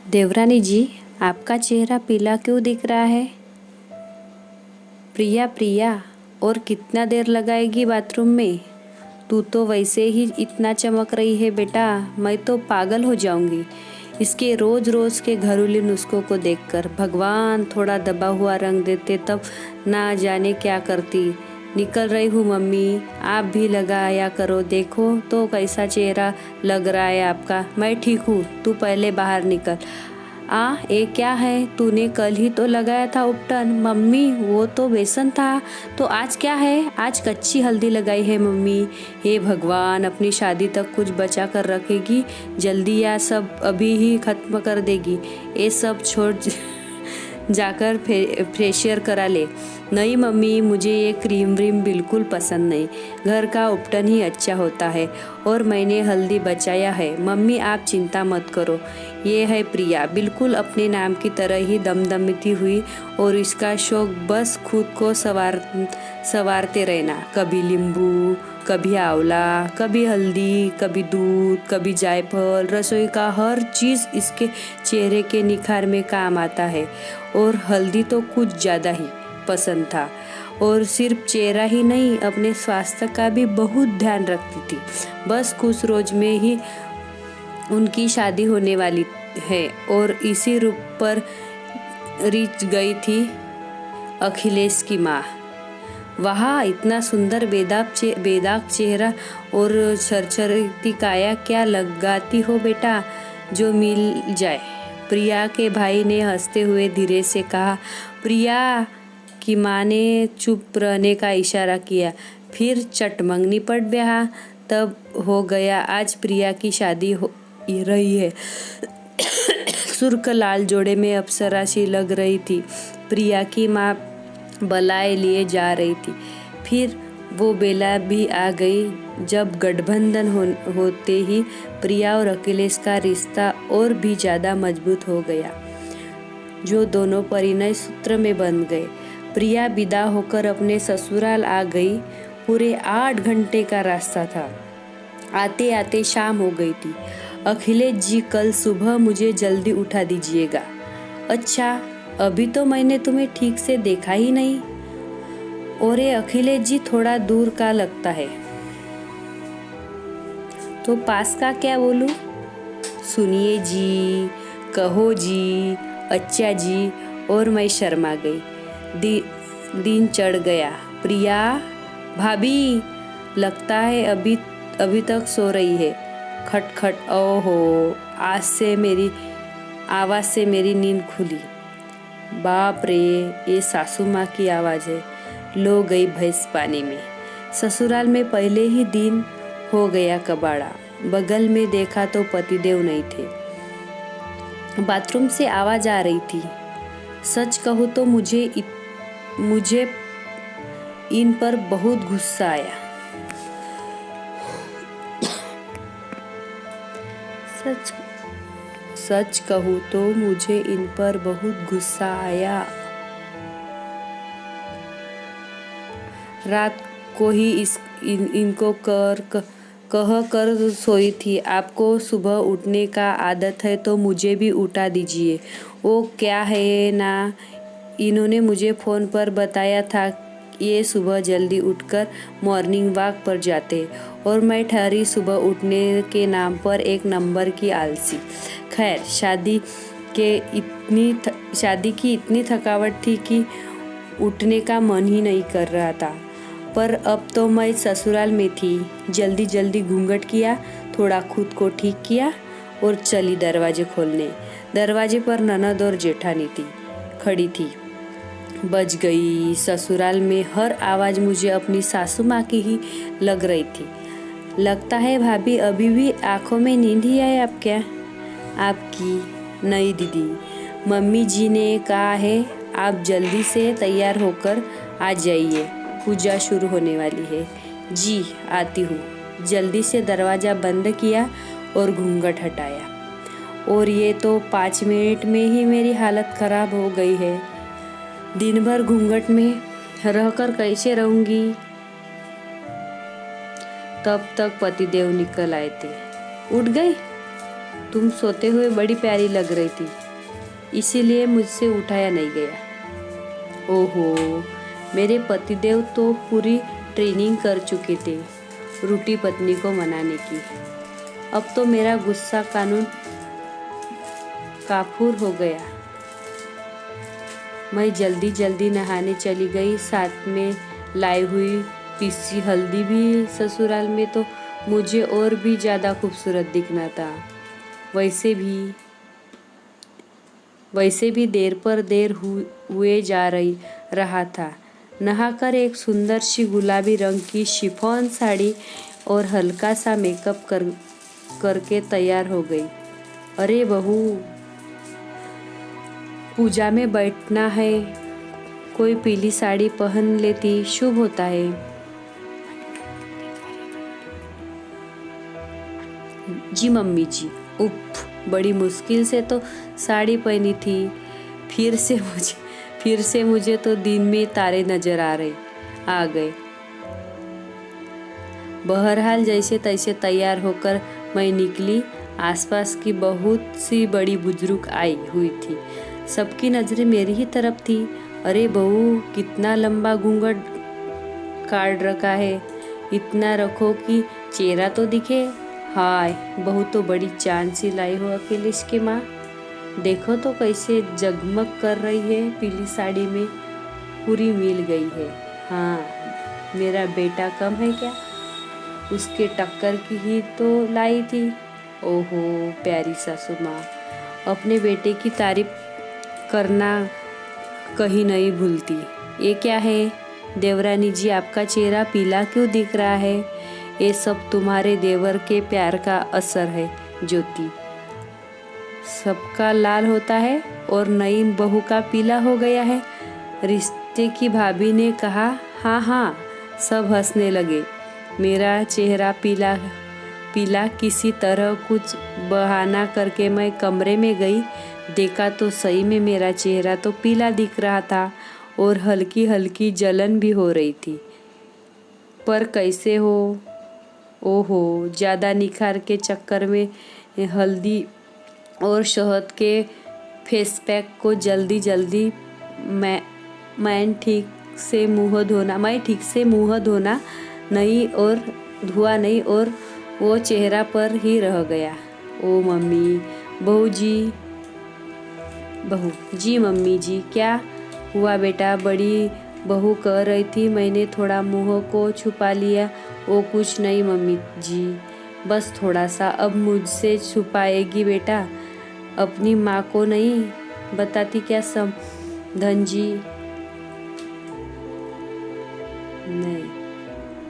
देवरानी जी, आपका चेहरा पीला क्यों दिख रहा है? प्रिया प्रिया, और कितना देर लगाएगी बाथरूम में? तू तो वैसे ही इतना चमक रही है बेटा, मैं तो पागल हो जाऊंगी इसके रोज रोज के घरेलू नुस्खों को देखकर। भगवान थोड़ा दबा हुआ रंग देते तब ना जाने क्या करती। निकल रही हूँ मम्मी, आप भी लगाया करो, देखो तो कैसा चेहरा लग रहा है आपका। मैं ठीक हूँ, तू पहले बाहर निकल। ये क्या है? तूने कल ही तो लगाया था उपटन। मम्मी वो तो बेसन था, तो आज क्या है? आज कच्ची हल्दी लगाई है मम्मी। हे भगवान, अपनी शादी तक कुछ बचा कर रखेगी जल्दी या सब अभी ही खत्म कर देगी? ये सब छोड़ जाकर फेशियल करा ले। नहीं मम्मी, मुझे ये क्रीम व्रीम बिल्कुल पसंद नहीं, घर का उपटन ही अच्छा होता है और मैंने हल्दी बचाया है। मम्मी आप चिंता मत करो। ये है प्रिया, बिल्कुल अपने नाम की तरह ही दमदमती हुई, और इसका शौक बस खुद को संवारते रहना। कभी नींबू, कभी आंवला, कभी हल्दी, कभी दूध, कभी जायफल। रसोई का हर चीज़ इसके चेहरे के निखार में काम आता है, और हल्दी तो कुछ ज़्यादा ही पसंद था। और सिर्फ चेहरा ही नहीं, अपने स्वास्थ्य का भी बहुत ध्यान रखती थी। बस कुछ रोज में ही उनकी शादी होने वाली है, और इसी रूप पर रिच गई थी अखिलेश की माँ। वहाँ इतना सुंदर बेदाग चेहरा और छरछरती काया क्या लगाती हो बेटा, जो मिल जाए। प्रिया के भाई ने हंसते हुए धीरे से कहा। प्रिया की माँ ने चुप रहने का इशारा किया, फिर चटमंगनी पड़ गया। तब हो गया, आज प्रिया की शादी हो रही है। सुर्ख लाल जोड़े में अप्सरा सी लग रही थी। प्रिया की माँ बलाए लिए जा रही थी। फिर वो बेला भी आ गई जब गठबंधन होते ही प्रिया और अखिलेश का रिश्ता और भी ज़्यादा मजबूत हो गया, जो दोनों परिणय सूत्र में बंध गए। प्रिया विदा होकर अपने ससुराल आ गई। पूरे 8 घंटे का रास्ता था। आते आते शाम हो गई थी। अखिलेश जी, कल सुबह मुझे जल्दी उठा दीजिएगा। अच्छा, अभी तो मैंने तुम्हें ठीक से देखा ही नहीं। और ये अखिलेश जी थोड़ा दूर का लगता है, तो पास का क्या बोलूं? सुनिए जी, कहो जी, अच्छा जी। और मैं शर्मा गई। दिन चढ़ गया। प्रिया भाभी, लगता है अभी तक सो रही है। खटखट। ओहो, आवाज से मेरी नींद खुली। बाप रे, ये सासू माँ की आवाज़ है। लो गई भैंस पानी में। ससुराल में पहले ही दिन हो गया कबाड़ा। बगल में देखा तो पतिदेव नहीं थे। बाथरूम से आवाज आ रही थी। सच कहूँ तो मुझे इन पर बहुत गुस्सा आया। सच कहूँ तो मुझे इन पर बहुत गुस्सा आया। रात को ही इनको कह कर सोई थी। आपको सुबह उठने का आदत है तो मुझे भी उठा दीजिए। वो क्या है ना, इन्होंने मुझे फ़ोन पर बताया था, ये सुबह जल्दी उठकर मॉर्निंग वॉक पर जाते, और मैं ठहरी सुबह उठने के नाम पर एक नंबर की आलसी। खैर, शादी की इतनी थकावट थी कि उठने का मन ही नहीं कर रहा था। पर अब तो मैं ससुराल में थी। जल्दी जल्दी घूंघट किया, थोड़ा खुद को ठीक किया और चली दरवाजे खोलने। दरवाजे पर ननद और जेठानी खड़ी थी। बज गई। ससुराल में हर आवाज़ मुझे अपनी सासू माँ की ही लग रही थी। लगता है भाभी अभी भी आंखों में नींद ही है आप क्या? आपकी नहीं दीदी, मम्मी जी ने कहा है आप जल्दी से तैयार होकर आ जाइए, पूजा शुरू होने वाली है। जी आती हूँ। जल्दी से दरवाज़ा बंद किया और घूंघट हटाया। और ये तो 5 मिनट में ही मेरी हालत ख़राब हो गई है। दिन भर घूंघट में रहकर कैसे रहूँगी? तब तक पतिदेव निकल आए थे। उठ गई? तुम सोते हुए बड़ी प्यारी लग रही थी, इसीलिए मुझसे उठाया नहीं गया। ओहो, मेरे पतिदेव तो पूरी ट्रेनिंग कर चुके थे रूठी पत्नी को मनाने की। अब तो मेरा गुस्सा कानून काफूर हो गया। मैं जल्दी जल्दी नहाने चली गई, साथ में लाई हुई पीसी हल्दी भी। ससुराल में तो मुझे और भी ज़्यादा खूबसूरत दिखना था। वैसे भी देर पर देर हुए जा रहा था। नहाकर एक सुंदर सी गुलाबी रंग की शिफॉन साड़ी और हल्का सा मेकअप करके तैयार हो गई। अरे बहू, पूजा में बैठना है, कोई पीली साड़ी पहन लेती, शुभ होता है। जी मम्मी जी। उफ, बड़ी मुश्किल से तो साड़ी पहनी थी। फिर से मुझे तो दिन में तारे नजर आ गए। बहरहाल जैसे तैसे तैयार होकर मैं निकली। आसपास की बहुत सी बड़ी बुजुर्ग आई हुई थी। सबकी नजरें मेरी ही तरफ थी। अरे बहू, कितना लंबा घूंघट काट रखा है, इतना रखो कि चेहरा तो दिखे। हाय, बहू तो बड़ी चांद सी लाई हो अखिलेश की माँ। देखो तो कैसे जगमग कर रही है, पीली साड़ी में पूरी मिल गई है। हाँ, मेरा बेटा कम है क्या? उसके टक्कर की ही तो लाई थी। ओहो, प्यारी सासू माँ अपने बेटे की तारीफ करना कहीं नहीं भूलती। ये क्या है देवरानी जी, आपका चेहरा पीला क्यों दिख रहा है? ये सब तुम्हारे देवर के प्यार का असर है ज्योति। सबका लाल होता है और नई बहू का पीला हो गया है। रिश्ते की भाभी ने कहा। हाँ हाँ, सब हंसने लगे। मेरा चेहरा पीला किसी तरह कुछ बहाना करके मैं कमरे में गई। देखा तो सही में मेरा चेहरा तो पीला दिख रहा था और हल्की हल्की जलन भी हो रही थी। पर कैसे हो? ओहो, ज़्यादा निखार के चक्कर में हल्दी और शहद के फेस पैक को जल्दी मैं ठीक से मुंह धोना नहीं और धुआ नहीं और वो चेहरा पर ही रह गया। ओ मम्मी, बहू जी मम्मी जी, क्या हुआ बेटा? बड़ी बहू कह रही थी, मैंने थोड़ा मुंह को छुपा लिया। वो कुछ नहीं मम्मी जी, बस थोड़ा सा। अब मुझसे छुपाएगी बेटा? अपनी माँ को नहीं बताती क्या समधन जी? नहीं,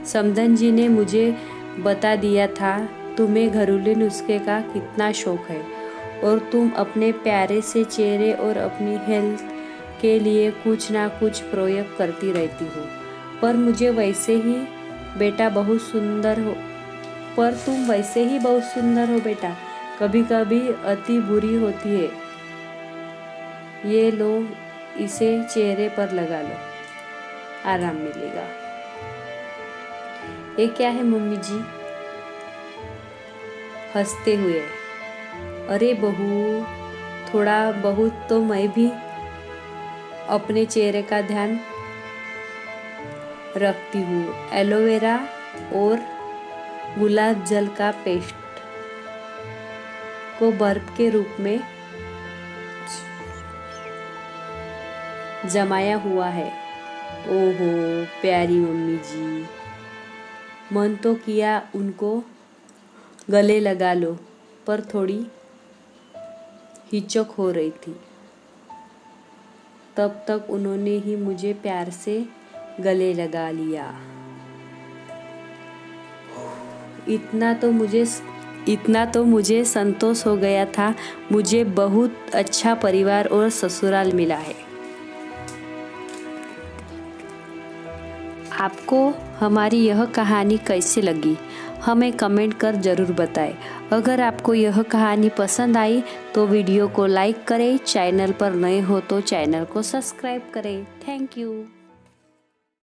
समधन जी ने मुझे बता दिया था तुम्हें घरेलू नुस्खे का कितना शौक है और तुम अपने प्यारे से चेहरे और अपनी हेल्थ के लिए कुछ ना कुछ प्रयोग करती रहती हो। पर तुम वैसे ही बहुत सुंदर हो बेटा। कभी कभी अति बुरी होती है। ये लो, इसे चेहरे पर लगा लो, आराम मिलेगा। ये क्या है मम्मी जी? हंसते हुए। अरे बहू, थोड़ा बहुत तो मैं भी अपने चेहरे का ध्यान रखती हूँ। एलोवेरा और गुलाब जल का पेस्ट को बर्फ के रूप में जमाया हुआ है। ओहो प्यारी मम्मी जी, मन तो किया उनको गले लगा लो, पर थोड़ी हिचक हो रही थी। तब तक उन्होंने ही मुझे प्यार से गले लगा लिया। इतना तो मुझे संतोष हो गया था। मुझे बहुत अच्छा परिवार और ससुराल मिला है। आपको हमारी यह कहानी कैसी लगी, हमें कमेंट कर ज़रूर बताएं। अगर आपको यह कहानी पसंद आई तो वीडियो को लाइक करें, चैनल पर नए हो तो चैनल को सब्सक्राइब करें। Thank you.